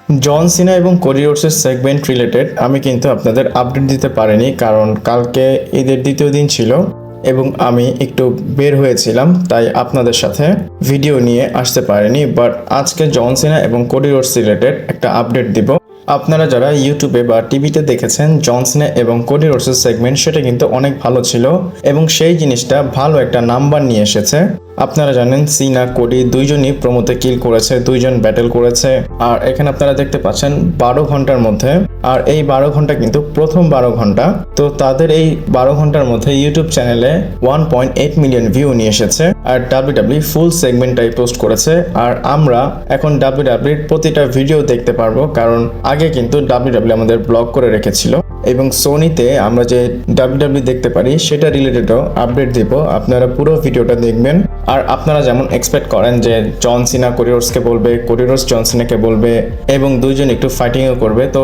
জন সিনা এবং Cody রোডসের segment related আমি কিন্তু আপনাদের আপডেট দিতে পারিনি, কারণ কালকে ঈদের দ্বিতীয় দিন ছিল এবং আমি একটু বের হয়েছিলাম, তাই আপনাদের সাথে ভিডিও নিয়ে আসতে পারিনি। বাট আজকে জন সিনা এবং কোডি রোডস রিলেটেড একটা আপডেট দিব। আপনারা যারা ইউটিউবে বা টিভিতে দেখেছেন জন সিনা এবং কোডি রোডসের সেগমেন্ট, সেটা কিন্তু অনেক ভালো ছিল এবং সেই জিনিসটা ভালো একটা নাম্বার নিয়ে এসেছে। আপনারা জানেন সিনা কোডি দুইজনই প্রোমোতে কিল করেছে, দুইজন ব্যাটেল করেছে। আর এখানে আপনারা দেখতে পাচ্ছেন 12 ঘন্টার মধ্যে, আর এই 12 ঘন্টা কিন্তু প্রথম 12 ঘন্টা, তো তাদের এই 12 ঘন্টার মধ্যে ইউটিউব চ্যানেলে 1.8 মিলিয়ন ভিউ নিয়ে এসেছে। আর ডাব্লিউডাব্লিউ ফুল সেগমেন্টটাই পোস্ট করেছে। আর আমরা এখন ডাব্লিউডাব্লিউর প্রতিটা ভিডিও দেখতে পারবো, কারণ আগে কিন্তু ডাব্লিউডাব্লিউ আমাদের ব্লক করে রেখেছিল। এবং সোনিতে আমরা যে ডাব্লিউডাব্লিউ দেখতে পারি সেটা রিলেটেডও আপডেট দিব, আপনারা পুরো ভিডিওটা দেখবেন। আর আপনারা যেমন এক্সপেক্ট করেন যে জন সিনা কোডি রোডসকে বলবে, কোডি রোডস জন সিনাকে বলবে এবং দুইজন একটু ফাইটিংও করবে, তো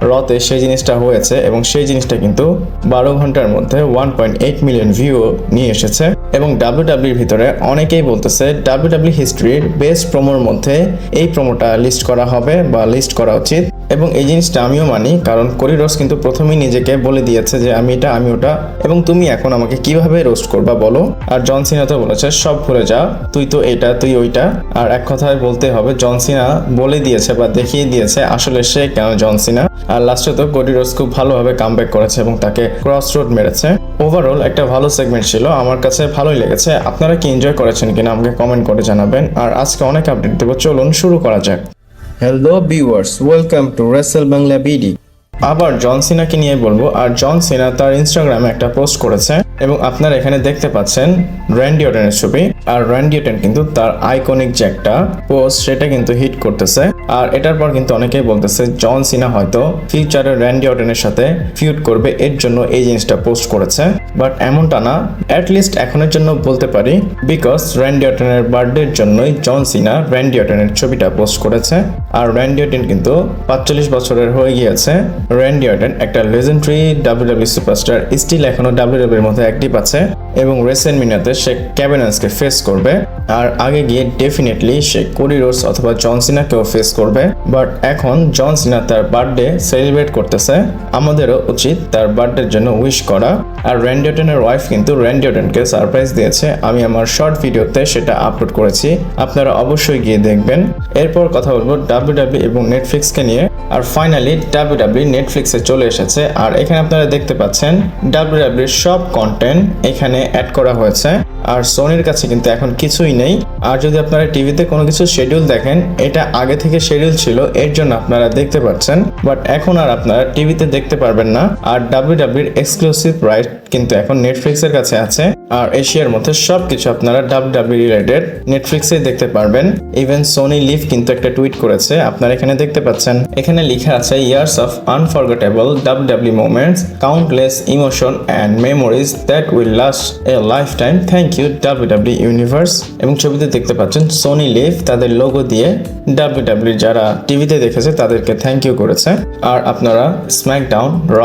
রতে সেই জিনিসটা হয়েছে এবং সেই জিনিসটা কিন্তু 12 ঘন্টার মধ্যে 1.8 মিলিয়ন ভিউ নিয়ে এসেছে। এবং ডাব্লিউডাব্লিউর ভিতরে অনেকেই বলতেছে ডাব্লিউডাব্লিউ হিস্ট্রির বেস্ট প্রোমোর মধ্যে এই প্রোমোটা লিস্ট করা হবে বা লিস্ট করা উচিত। এবং এই জিনিসটা আমিও মানি, কারণ কোডি রোডস কিন্তু প্রথমেই নিজেকে বলে দিয়েছে যে আমি এটা, আমি ওটা, এবং তুমি এখন আমাকে কিভাবে রোস্ট করবা বলো। আর জন সিনা তো বলেছে সব ভুলে যা, তুই তো এটা, তুই ওইটা। আর এক কথায় বলতে হবে জন সিনা বলে দিয়েছে বা দেখিয়ে দিয়েছে আসলে সে কেন জন সিনা। আর লাস্টে তো কোডি রোডস খুব ভালোভাবে কামব্যাক করেছে এবং তাকে ক্রস রোড মেরেছে। ওভারঅল একটা ভালো সেগমেন্ট ছিল, আমার কাছে ভালোই লেগেছে। আপনারা কি এনজয় করেছেন কিনা আমাকে কমেন্ট করে জানাবেন। আর আজকে অনেক আপডেট দেবো, চলুন শুরু করা যাক। Hello viewers, welcome to Rachel Bangla BD. আবার জন সিনাকে নিয়ে বলবো। আর জন সিনা তার ইনস্টাগ্রামে একটা পোস্ট করেছে এবং আপনারা এখানে দেখতে পাচ্ছেন র্যান্ডি অর্টনের ছবি। আর র্যান্ডি অর্টন কিন্তু তার আইকনিক যে একটা পোস্ট সেটা কিন্তু হিট করতেছে। আর এটার পর কিন্তু অনেকেই বলতেছে জন সিনা হয়তো ফিউচারে র্যান্ডি অর্টনের সাথে ফিউড করবে, এর জন্য এই জিনিসটা পোস্ট করেছে। বাট এমনটা না, অ্যাটলিস্ট এখনের জন্য বলতে পারি, বিকজ র্যান্ডি অর্টনের বার্থডের জন্যই জন সিনা র্যান্ডি অর্টনের ছবিটা পোস্ট করেছে। আর র্যান্ডি অর্টন কিন্তু 45 বছরের হয়ে গিয়েছে। র্যান্ডি অর্টন একটা লেজেন্ডারি ডাব্লিউডাব্লিউ সুপারস্টার, স্টিল এখনো ডাব্লিউডাব্লিউর মধ্যে অ্যাক্টিভ আছে এবং রেসেলমেনিয়াতে সে কেভিন ওয়েন্সকে ফেস করবে। আর আগে গিয়ে ডেফিনেটলি সে কোডি রোডস অথবা জন সিনাকেও ফেস করবে। বাট এখন জন সিনা তার বার্থডে সেলিব্রেট করতেছে, আমাদেরও উচিত তার বার্থডের জন্য উইশ করা। আর র্যান্ডি অর্টনের ওয়াইফ কিন্তু র্যান্ডি অর্টনকে সারপ্রাইজ দিয়েছে, আমি আমার শর্ট ভিডিওতে সেটা আপলোড করেছি, আপনারা অবশ্যই গিয়ে দেখবেন। এরপর কথা বলবো ডাব্লিউডাব্লিউ এবং নেটফ্লিক্সকে নিয়ে। আর ফাইনালি ডাব্লিউডাব্লিউ নেটফ্লিক্সে চলে এসেছে। আর এখানে আপনারা দেখতে পাচ্ছেন ডাব্লিউডাব্লিউর সব কন্টেন্ট এখানে অ্যাড করা হয়েছে। আর সোনির কাছে কিন্তু এখন কিছুই নেই। আর যদি আপনারা টিভিতে কোনো কিছু শিডিউল দেখেন, এটা আগে থেকে শিডিউল ছিল, এর জন্য আপনারা দেখতে পাচ্ছেন, বাট এখন আর আপনারা টিভিতে দেখতে পারবেন না। আর ডাব্লিউডাব্লিউর এক্সক্লুসিভ রাইট কিন্তু এখন নেটফ্লিক্সের কাছে আছে। আর এশিয়ার মধ্যে সবকিছু আপনারা ডাব্লিউডাব্লিউ রিলেটেড নেটফ্লিক্সে দেখতে পারবেন। ইভেন সোনি লিভ কিন্তু একটা টুইট করেছে, আপনারা এখানে দেখতে পাচ্ছেন। এখানে লেখা আছে years of unforgettable W W moments, countless emotion and memories that will last a lifetime, thank you W W universe. এবং ছবিতে দেখতে পাচ্ছেন সোনি লিভ তাদের লোগো দিয়ে ডাব্লিউডাব্লিউ যারা টিভিতে দেখেছে তাদেরকে থ্যাংক ইউ করেছে। আর আপনারা স্ম্যাকডাউন, র,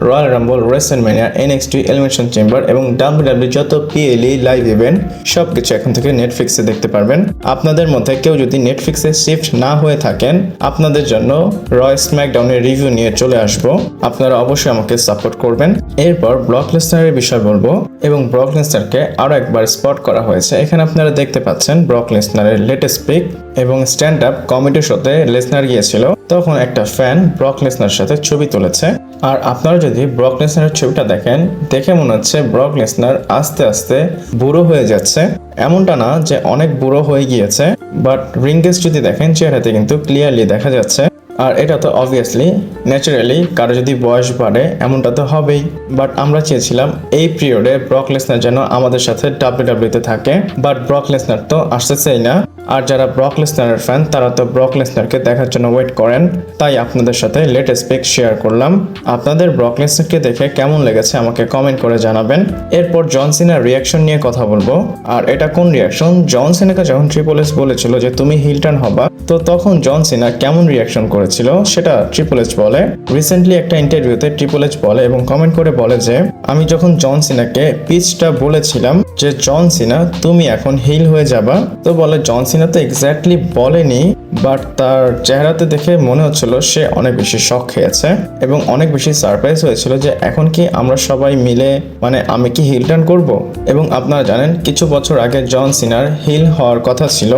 royal Rumble, WrestleMania, NXT, elimination chamber এবং ডাব্লিউডাব্লিউ যত পিএলই লাইভ ইভেন্ট সবকিছু এখন থেকে নেটফ্লিক্সে দেখতে পারবেন। আপনাদের মধ্যে কেউ যদি নেটফ্লিক্সে শিফট না হয়ে থাকেন, আপনাদের জন্য রয় স্ম্যাকডাউনের রিভিউ নিয়ে চলে আসবো, আপনারা অবশ্যই আমাকে সাপোর্ট করবেন। এরপর ব্রক লেসনারের বিষয় বলবো এবং ব্রক লেসনারকে আরো একবার স্পট করা হয়েছে। এখানে আপনারা দেখতে পাচ্ছেন ব্রক লেসনারের লেটেস্ট পিক এবং স্ট্যান্ড আপ কমেডি শোতে লেসনার গিয়েছিল, তখন একটা ফ্যান ব্রক লেসনারের সাথে ছবি তুলেছে। আর আপনারা যদি ব্রক লেসনারের ছবিটা দেখেন, দেখে মনে হচ্ছে ব্রক লেসনার আস্তে আস্তে বুড়ো হয়ে যাচ্ছে। এমনটা না যে অনেক বুড়ো হয়ে গিয়েছে, বাট রিঙ্গেস যদি দেখেন চেহারাতে কিন্তু ক্লিয়ারলি দেখা যাচ্ছে। আর এটা তো অবভিয়াসলি ন্যাচারালি কারো যদি বয়স বাড়ে এমনটা তো হবেই। বাট আমরা চেয়েছিলাম এই পিরিয়ডে ব্রক লেসনার যেন আমাদের সাথে ডাব্লিউডাব্লিউতে থাকে, বাট ব্রক লেসনার তো আসতেছেই না। আর যারা ব্রক লেসনারের ফ্যান তারা তো ব্রক লেসনারকে দেখার জন্য ওয়েট করেন, তাই আপনাদের সাথে লেটেস্ট পিক শেয়ার করলাম। আপনাদের ব্রক লেসনারকে দেখে কেমন লেগেছে আমাকে কমেন্ট করে জানাবেন। এরপর জন সিনার রিয়াকশন নিয়ে কথা বলবো। আর এটা কোন রিয়াকশন, জন সিনাকে যখন ট্রিপল এস বলেছিল যে তুমি হিল টার্ন হবা, তো তখন জন সিনা কেমন রিয়াকশন করেছিল সেটা ট্রিপল এইচ বলে। রিসেন্টলি একটা ইন্টারভিউতে ট্রিপল এইচ বলে এবং কমেন্ট করে বলে যে আমি যখন জন সিনাকে পিচটা বলেছিলাম যে জন সিনা তুমি এখন হিল হয়ে যাবা, তো বলে জন সিনা সিনা তো এক্স্যাক্টলি বলেনি, বাট তার চেহারাতে দেখে মনে হচ্ছিল সে অনেক বেশি শক খেয়েছে এবং অনেক বেশি সারপ্রাইজ হয়েছিল যে এখন কি আমরা সবাই মিলে মানে আমি কি হিল টার্ন করব। এবং আপনারা জানেন কিছু বছর আগে জন সিনার হিল হওয়ার কথা ছিল,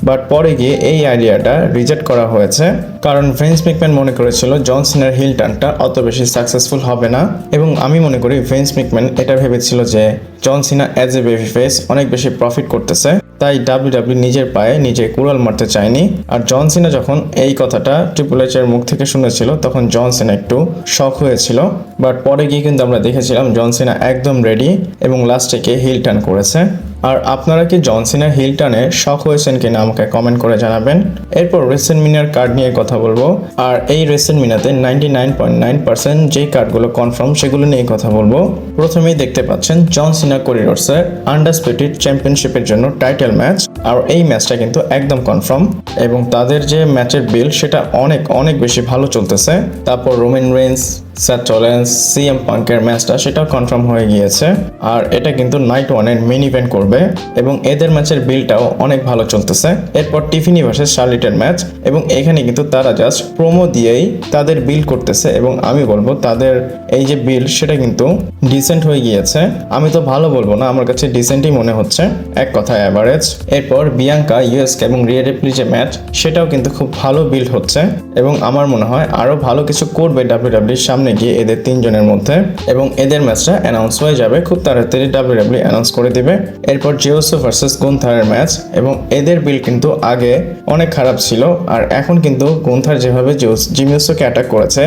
বাট পরে গিয়ে এই আইডিয়াটা রিজেক্ট করা হয়েছে কারণ ভিন্স ম্যাকম্যান মনে করেছিল জন সিনার হিল টার্নটা অত বেশি সাকসেসফুল হবে না। এবং আমি মনে করি ভিন্স ম্যাকম্যান এটা ভেবেছিল যে জন সিনা অ্যাজ এ বেবি ফেস অনেক বেশি প্রফিট করতেছে, তাই ডাব্লিউডাব্লিউ নিজের পায়ে নিজে কুড়াল মারতে চায়নি। আর জন সিনা যখন এই কথাটা ট্রিপল এইচ এর মুখ থেকে শুনেছিল তখন জন সিনা একটু শক হয়েছিল, বাট পরে গিয়ে কিন্তু আমরা দেখেছিলাম জন সিনা একদম রেডি এবং লাস্টে গিয়ে হিল টার্ন করেছে। আর আপনারা কি জন সিনার হিল টার্নে শক হয়েছেন কিনা আমাকে কমেন্ট করে জানাবেন। এরপর রেসেলমিনিয়ার কার্ড নিয়ে কথা বলবো, আর এই রেসেলমিনিয়াতে 99.9% যেই কার্ডগুলো কনফার্ম সেগুলো নিয়ে কথা বলবো। প্রথমেই দেখতে পাচ্ছেন জন সিনা কোডি রোডসের আন্ডারস্পিডিড চ্যাম্পিয়নশিপের জন্য টাইটেল ম্যাচ, আর এই ম্যাচটা কিন্তু একদম কনফার্ম এবং তাদের যে ম্যাচের বিল সেটা অনেক অনেক বেশি ভালো চলতেছে। তারপর Roman Reigns, Seth Rollins, CM পাঙ্কের ম্যাচটা সেটাও কনফার্ম হয়ে গিয়েছে, আর এটা কিন্তু নাইট ওয়ানের মেইন ইভেন্ট করবে এবং এদের ম্যাচের বিলটাও অনেক ভালো চলতেছে। এরপর টিফিনি ভার্সেস শার্লিটের ম্যাচ, এবং এখানে কিন্তু তারা জাস্ট প্রোমো দিয়েই তাদের বিল করতেছে এবং আমি বলবো তাদের এই যে বিল সেটা কিন্তু ডিসেন্ট হয়ে গিয়েছে। আমি তো ভালো বলবো না, আমার কাছে ডিসেন্টই মনে হচ্ছে, এক কথায় অ্যাভারেজ। এরপর বিয়াঙ্কা, ইউএসকে এবং রিয়া রিপ্লি যে ম্যাচ সেটাও কিন্তু খুব ভালো বিল্ড হচ্ছে এবং আমার মনে হয় আরো ভালো কিছু করবে ডাব্লিউডাব্লিউর সামনে গিয়ে এদের তিনজনের মধ্যে, এবং এদের ম্যাচটা অ্যানাউন্স হয়ে যাবে খুব তাড়াতাড়ি, ডাব্লিউডাব্লিউ অ্যানাউন্স করে দিবে। এরপর জিওসো ভার্সেস গুন্থারের ম্যাচ, এবং এদের বিল কিন্তু আগে অনেক খারাপ ছিল, আর এখন কিন্তু গুন্থার যেভাবে জিমিউসোকে অ্যাটাক করেছে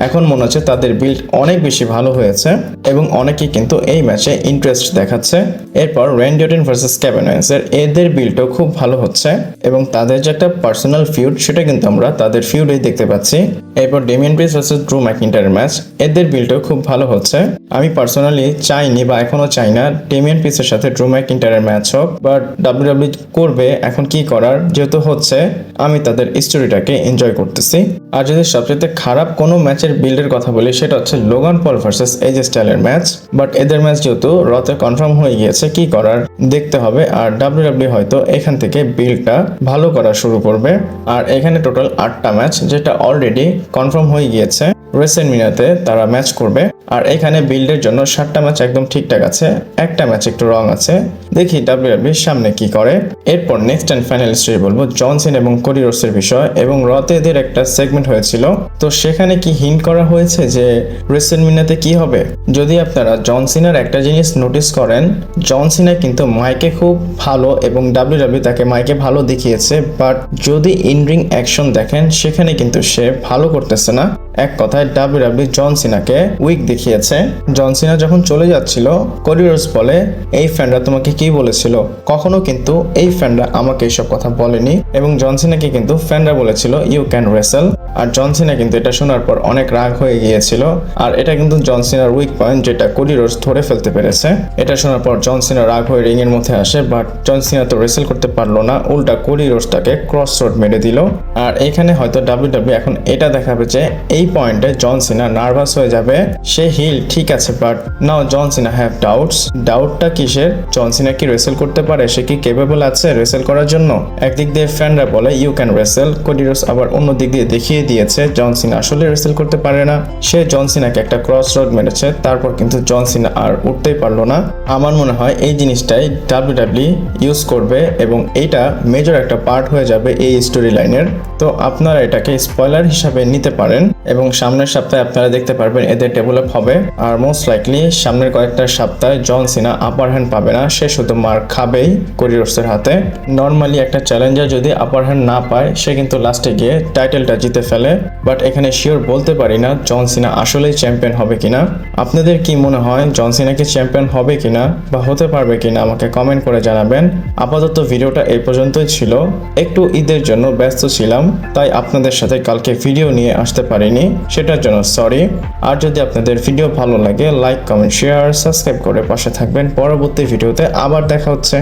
এখন মনে হচ্ছে তাদের বিল্ড অনেক বেশি ভালো হয়েছে এবং অনেকেই কিন্তু এই ম্যাচে ইন্টারেস্ট দেখাচ্ছে। এরপর র্যান্ডি অর্টন ভার্সেস কেভিন ওয়েন্সের এদের বিল্ডটাও খুব ভালো হচ্ছে এবং তাদের যে একটা পার্সোনাল ফিউড সেটা কিন্তু আমরা তাদের ফিউডেই দেখতে পাচ্ছি। এরপর ডেমিয়ান প্রিস্ট ভার্সেস ড্রু ম্যাকইন্টায়ারের ম্যাচ, এদের বিল্ডটাও খুব ভালো হচ্ছে। আমি পার্সোনালি চাইনি বা এখনো চাই না ডেমিয়ান প্রিস্টের সাথে ড্রু ম্যাকইন্টায়ারের ম্যাচ হোক, বাট ডাব্লিউডাব্লিউ করবে, এখন কি করার, যেহেতু হচ্ছে আমি তাদের স্টোরিটাকে এনজয় করতেছি। আর যদি সবচেয়ে খারাপ কোনো ম্যাচের বিল্ডের কথা বলি সেটা হচ্ছে লোগান পল ভার্সেস এজে স্টাইলের ম্যাচ, বাট এদের ম্যাচ যেহেতু রতে কনফার্ম হয়ে গিয়েছে কি করার দেখতে হবে। আর ডাব্লিউডাব্লিউ হয়তো এখান থেকে বিল্ডটা ভালো করা শুরু করবে। আর এখানে টোটাল 8টা ম্যাচ যেটা অলরেডি কনফার্ম হয়ে গিয়েছে রেসেলমিনিয়াতে তারা ম্যাচ করবে, আর এখানে বিল্ডের জন্য 7টা ম্যাচ একদম ঠিকঠাক আছে, একটা ম্যাচ একটু রং আছে, দেখি ডাব্লিউডাব্লিউ সামনে কি করে। এরপর নেক্সট অ্যান্ড ফাইনাল স্টোরি বলবো জন সিনা এবং কোডি রোডসের বিষয়, এবং রতে এদের একটা সেগমেন্ট হয়েছিল, তো সেখানে কি হিন্ট করা হয়েছে যে রেসেলমিনিয়াতে কি হবে। যদি আপনারা জন সিনার একটা জিনিস নোটিস করেন, জন সিনা কিন্তু মাইকে খুব ভালো এবং ডাব্লিউডাব্লিউ তাকে মাইকে ভালো দেখিয়েছে, বাট যদি ইন রিং অ্যাকশন দেখেন সেখানে কিন্তু সে ভালো করতেছে না। এক কথায় ডাব্লিউডাব্লিউ জন সিনাকে উইক দেখিয়েছে। জন সিনা যখন চলে যাচ্ছিল কোডি রোডস বলে, এই ফ্যানরা তোমাকে কি বলেছিল, কখনো কিন্তু এই ফ্যানরা আমাকে এইসব কথা বলেনি, এবং জন সিনাকে কিন্তু ফ্যানরা বলেছিল ইউ ক্যান রেসেল। আর জন সিনা কিন্তু এটা শোনার পর অনেক রাগ হয়ে গিয়েছিল, আর এটা কিন্তু জন সিনার উইক পয়েন্ট যেটা কোডি রোডস ধরে ফেলতে পেরেছে। এটা শোনার পর জন সিনা রাগ হয়ে রিং এর মধ্যে আসে, বাট জন সিনা তো রেসেল করতে পারলো না, উল্টা কোডি রোডসটাকে ক্রস রোড মেরে দিল। আর এখানে হয়তো ডাব্লিউডাব্লিউ এখন এটা দেখাবে যে এই পয়েন্টে জন সিনা নার্ভাস হয়ে যাবে, সে হিল ঠিক আছে, but now John Cena have doubts. ডাউটটা কিসের, জন সিনা কি রেসেল করতে পারে, সে কি কেপেবল আছে রেসেল করার জন্য। একদিক দিয়ে ফ্যানরা বলে you can wrestle, Cody Rhodes আবার অন্য দিক দিয়ে দেখিয়ে দিয়েছে জন সিনা আসলে রেসেল করতে পারে না, সে জন সিনাকে একটা ক্রস রোড মেরেছে, তারপর কিন্তু জন সিনা আর উঠতেই পারলো না। আমার মনে হয় এই জিনিসটাই ডাব্লিউডাব্লিউ ইউজ করবে এবং এইটা মেজর একটা পার্ট হয়ে যাবে এই স্টোরি লাইনের। তো আপনারা এটাকে স্পয়লার হিসাবে নিতে পারেন এবং সামনের সপ্তাহে আপনারা দেখতে পারবেন এদের ডেভেলপ হবে। আর মোস্ট লাইকলি সামনের কয়েকটা সপ্তাহে জন সিনা আপার হ্যান্ড পাবে না, সে শুধু মার খাবেই কোডি রোডসের হাতে। নর্মালি একটা চ্যালেঞ্জার যদি আপার হ্যান্ড না পায় সে কিন্তু লাস্টে গিয়ে টাইটেলটা জিতে ফেলে, বাট এখানে শিওর বলতে পারি না জন সিনা আসলেই চ্যাম্পিয়ন হবে কিনা। আপনাদের কি মনে হয় জন সিনা কি চ্যাম্পিয়ন হবে কিনা বা হতে পারবে কিনা আমাকে কমেন্ট করে জানাবেন। আপাতত ভিডিওটা এই পর্যন্তই ছিল, একটু ঈদের জন্য ব্যস্ত ছিলাম তাই আপনাদের সাথে কালকে ভিডিও নিয়ে আসতে পারিনি, সেটার জন্য সরি। আর যদি আপনাদের ভিডিও ভালো লাগে লাইক কমেন্ট শেয়ার সাবস্ক্রাইব করে পাশে থাকবেন। পরবর্তী ভিডিওতে আবার দেখা হচ্ছে।